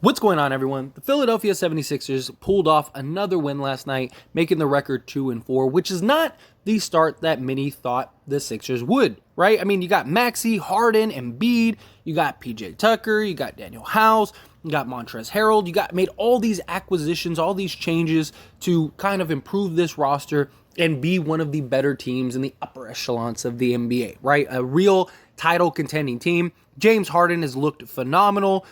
What's going on, everyone? The Philadelphia 76ers pulled off another win last night, making the record 2-4, which is not the start that many thought the Sixers would, right? I mean, you got Maxey, Harden, Embiid, you got PJ Tucker, you got Daniel House, you got Montrezl Harrell, you made all these acquisitions, all these changes to kind of improve this roster and be one of the better teams in the upper echelons of the NBA, right? A real title contending team. James Harden has looked phenomenal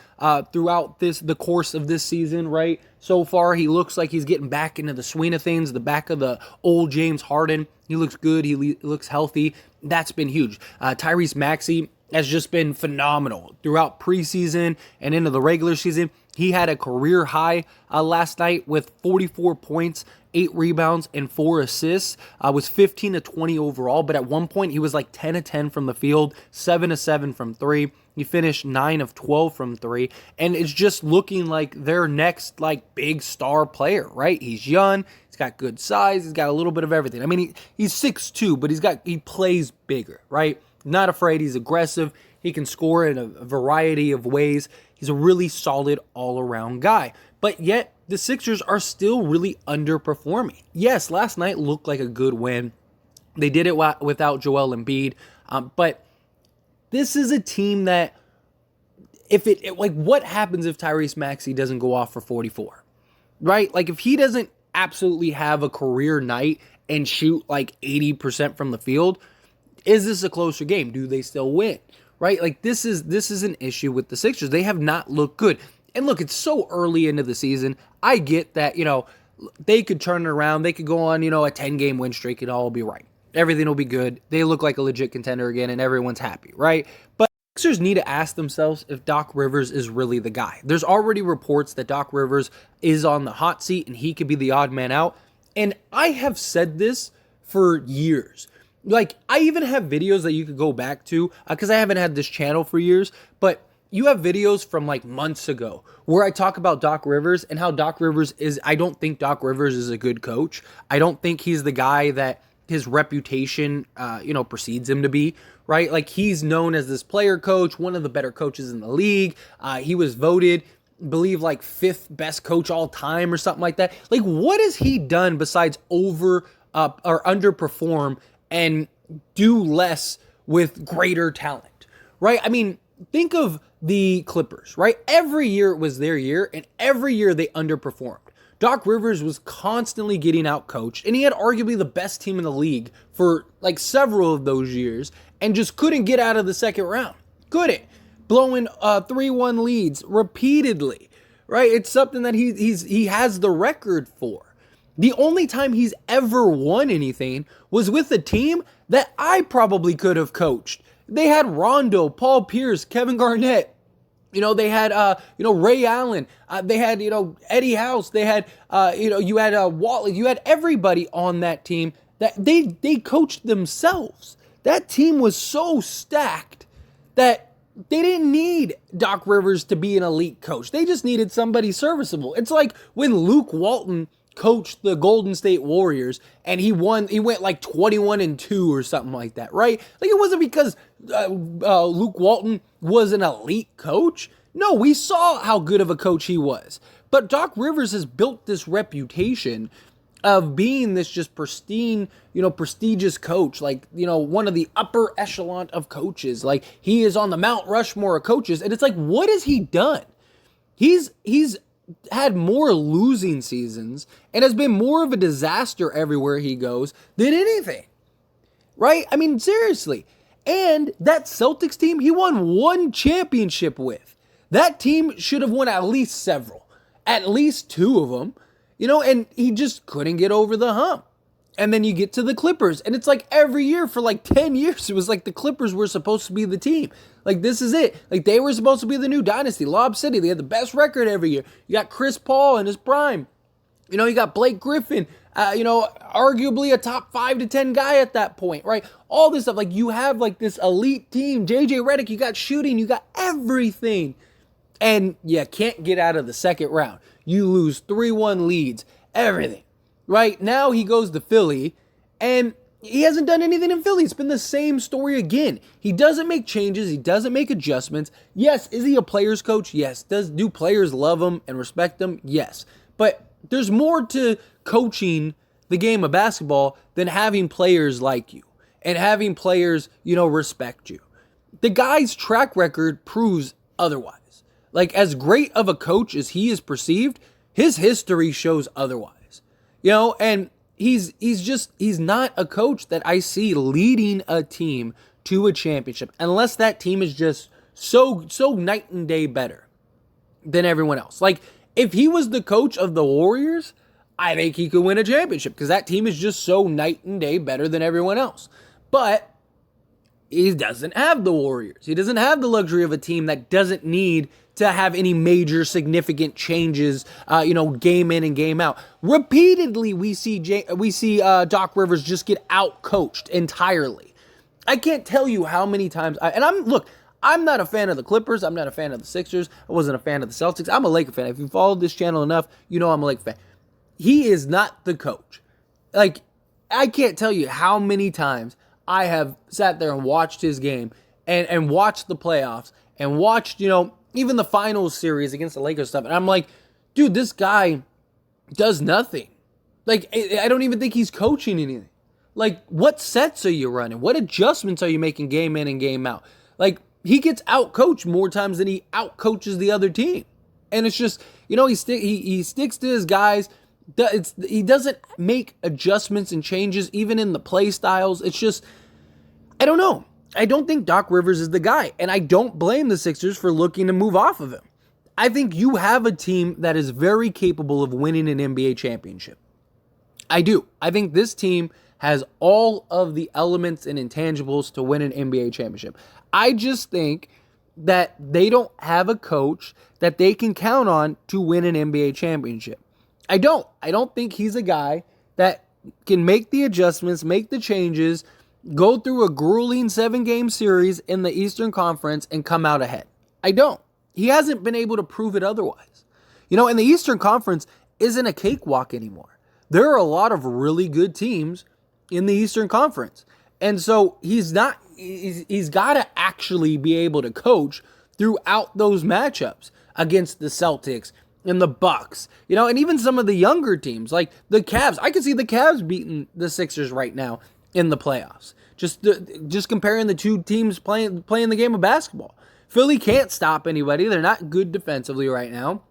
throughout the course of this season, right? So far, he looks like he's getting back into the swing of things, the back of the old James Harden. He looks good. He looks healthy. That's been huge. Tyrese Maxey has just been phenomenal throughout preseason and into the regular season. He had a career high last night with 44 points, 8 rebounds, and 4 assists. Was 15 of 20 overall, but at one point he was like 10 of 10 from the field, 7 of 7 from 3. He finished 9 of 12 from 3, and it's just looking like their next like big star player, right? He's young, he's got good size, he's got a little bit of everything. I mean, he's 6'2", but he plays bigger, right? Not afraid, he's aggressive, he can score in a variety of ways. He's a really solid all-around guy. But yet, the Sixers are still really underperforming. Yes, last night looked like a good win. They did it without Joel Embiid. But this is a team that, what happens if Tyrese Maxey doesn't go off for 44? Right? Like, if he doesn't absolutely have a career night and shoot like 80% from the field, is this a closer game? Do they still win? Right? Like, this is an issue with the Sixers. They have not looked good. And look, it's so early into the season. I get that, they could turn it around. They could go on, a 10-game win streak and all will be right. Everything will be good. They look like a legit contender again and everyone's happy, right? But Sixers need to ask themselves if Doc Rivers is really the guy. There's already reports that Doc Rivers is on the hot seat and he could be the odd man out. And I have said this for years. Like, I even have videos that you could go back to because I haven't had this channel for years, but you have videos from like months ago where I talk about Doc Rivers and how Doc Rivers is, I don't think Doc Rivers is a good coach. I don't think he's the guy that his reputation, precedes him to be, right? Like, he's known as this player coach, one of the better coaches in the league. He was voted, believe, like 5th best coach all time or something like that. Like, what has he done besides or underperform and do less with greater talent, right? I mean, think of the Clippers, right? Every year it was their year, and every year they underperformed. Doc Rivers was constantly getting out-coached, and he had arguably the best team in the league for like several of those years, and just couldn't get out of the second round. Couldn't. Blowing 3-1 leads repeatedly, right? It's something that he has the record for. The only time he's ever won anything was with a team that I probably could have coached. They had Rondo, Paul Pierce, Kevin Garnett. They had, Ray Allen. They had, Eddie House. They had, you had Watley. You had everybody on that team that they coached themselves. That team was so stacked that they didn't need Doc Rivers to be an elite coach. They just needed somebody serviceable. It's like when Luke Walton coached the Golden State Warriors and he went like 21-2 or something like that, right? Like, it wasn't because Luke Walton was an elite coach. No, we saw how good of a coach he was. But Doc Rivers has built this reputation of being this just pristine, prestigious coach, like, one of the upper echelon of coaches. Like, he is on the Mount Rushmore of coaches. And it's like, what has he done? He's had more losing seasons and has been more of a disaster everywhere he goes than anything, right? I mean, seriously. And that Celtics team, he won 1 championship with. That team should have won at least several, at least 2 of them, and he just couldn't get over the hump. And then you get to the Clippers, and it's like every year for like 10 years, it was like the Clippers were supposed to be the team. Like, this is it. Like, they were supposed to be the new dynasty. Lob City, they had the best record every year. You got Chris Paul in his prime. You got Blake Griffin, arguably a top 5 to 10 guy at that point, right? All this stuff. Like, you have like this elite team. JJ Redick, you got shooting, you got everything. And you can't get out of the second round. You lose 3-1 leads, everything. Right now he goes to Philly, and He hasn't done anything in Philly. It's been the same story again. He doesn't make changes. He doesn't make adjustments. Yes, is he a player's coach? Yes. Do players love him and respect him? Yes. But there's more to coaching the game of basketball than having players like you and having players, respect you. The guy's track record proves otherwise. Like, as great of a coach as he is perceived, his history shows otherwise. And he's not a coach that I see leading a team to a championship unless that team is just so night and day better than everyone else. Like, if he was the coach of the Warriors, I think he could win a championship because that team is just so night and day better than everyone else. But he doesn't have the Warriors. He doesn't have the luxury of a team that doesn't need to have any major significant changes, game in and game out. Repeatedly, we see Doc Rivers just get out-coached entirely. I can't tell you how many times, I'm not a fan of the Clippers. I'm not a fan of the Sixers. I wasn't a fan of the Celtics. I'm a Laker fan. If you followed this channel enough, I'm a Laker fan. He is not the coach. Like, I can't tell you how many times I have sat there and watched his game and watched the playoffs and watched, even the finals series against the Lakers stuff. And I'm like, dude, this guy does nothing. Like, I don't even think he's coaching anything. Like, what sets are you running? What adjustments are you making game in and game out? Like, he gets out-coached more times than he out-coaches the other team. And it's just, he sticks to his guys. He doesn't make adjustments and changes even in the play styles. It's just, I don't know. I don't think Doc Rivers is the guy, and I don't blame the Sixers for looking to move off of him. I think you have a team that is very capable of winning an NBA championship. I do. I think this team has all of the elements and intangibles to win an NBA championship. I just think that they don't have a coach that they can count on to win an NBA championship. I don't think he's a guy that can make the adjustments, make the changes, go through a grueling 7-game series in the Eastern Conference and come out ahead. I don't. He hasn't been able to prove it otherwise. And the Eastern Conference isn't a cakewalk anymore. There are a lot of really good teams in the Eastern Conference. And so he's got to actually be able to coach throughout those matchups against the Celtics and the Bucks, and even some of the younger teams like the Cavs. I can see the Cavs beating the Sixers right now in the playoffs. Just comparing the two teams playing the game of basketball. Philly can't stop anybody. They're not good defensively right now.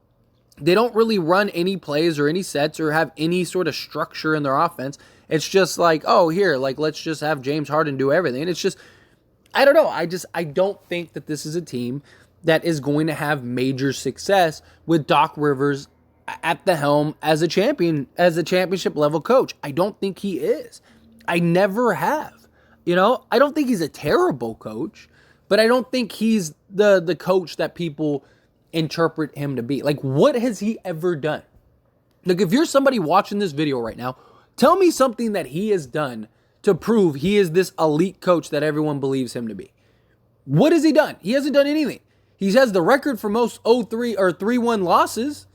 They don't really run any plays or any sets or have any sort of structure in their offense. It's just like, let's just have James Harden do everything. And it's just, I don't know. I don't think that this is a team that is going to have major success with Doc Rivers at the helm as a championship level coach. I don't think he is. I never have. I don't think he's a terrible coach, but I don't think he's the coach that people interpret him to be. Like, what has he ever done? Like, if you're somebody watching this video right now, tell me something that he has done to prove he is this elite coach that everyone believes him to be. What has he done? He hasn't done anything. He has the record for most 0-3 or 3-1 losses.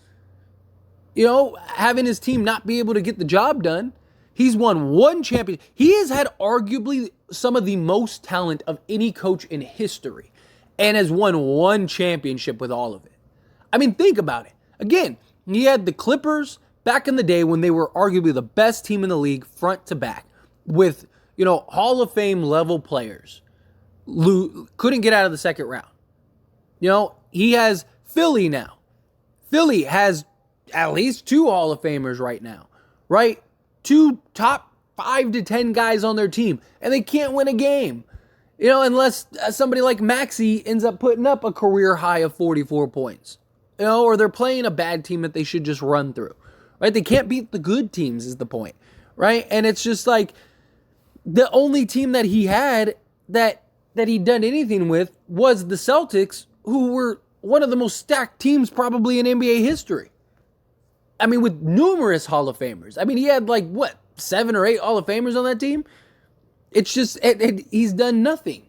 Having his team not be able to get the job done. He's won one championship. He has had arguably some of the most talent of any coach in history and has won one championship with all of it. I mean, think about it. Again, he had the Clippers back in the day when they were arguably the best team in the league front to back with, Hall of Fame level players. Couldn't get out of the second round. He has Philly now. Philly has at least 2 Hall of Famers right now, right? 2 top 5 to 10 guys on their team, and they can't win a game, unless somebody like Maxey ends up putting up a career high of 44 points, or they're playing a bad team that they should just run through, right? They can't beat the good teams is the point, right? And it's just like the only team that he had that he'd done anything with was the Celtics, who were one of the most stacked teams probably in NBA history. I mean, with numerous Hall of Famers. I mean, he had 7 or 8 Hall of Famers on that team? It's just, he's done nothing.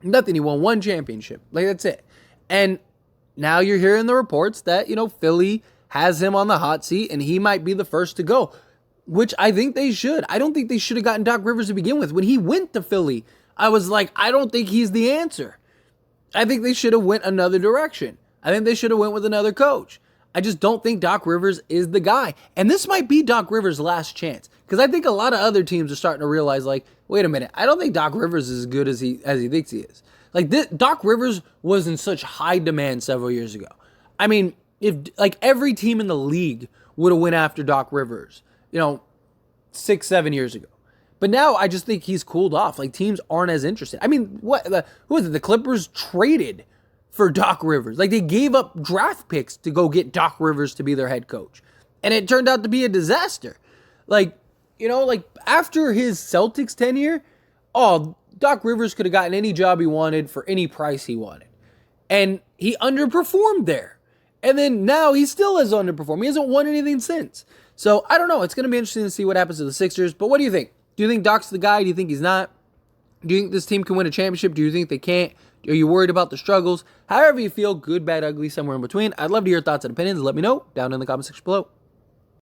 Nothing. He won one championship. That's it. And now you're hearing the reports that, Philly has him on the hot seat and he might be the first to go. which I think they should. I don't think they should have gotten Doc Rivers to begin with. When he went to Philly, I was like, I don't think he's the answer. I think they should have went another direction. I think they should have went with another coach. I just don't think Doc Rivers is the guy. And this might be Doc Rivers' last chance. Because I think a lot of other teams are starting to realize, like, wait a minute, I don't think Doc Rivers is as good as he thinks he is. Like, Doc Rivers was in such high demand several years ago. I mean, if like every team in the league would have went after Doc Rivers, 6-7 years ago. But now I just think he's cooled off. Like, teams aren't as interested. I mean, who is it? The Clippers traded for Doc Rivers. Like, they gave up draft picks to go get Doc Rivers to be their head coach. And it turned out to be a disaster. Like, after his Celtics tenure, Doc Rivers could have gotten any job he wanted for any price he wanted. And he underperformed there. And then now he still has underperformed. He hasn't won anything since. So, I don't know. It's going to be interesting to see what happens to the Sixers. But what do you think? Do you think Doc's the guy? Do you think he's not? Do you think this team can win a championship? Do you think they can't? Are you worried about the struggles? However you feel, good, bad, ugly, somewhere in between. I'd love to hear your thoughts and opinions. Let me know down in the comment section below.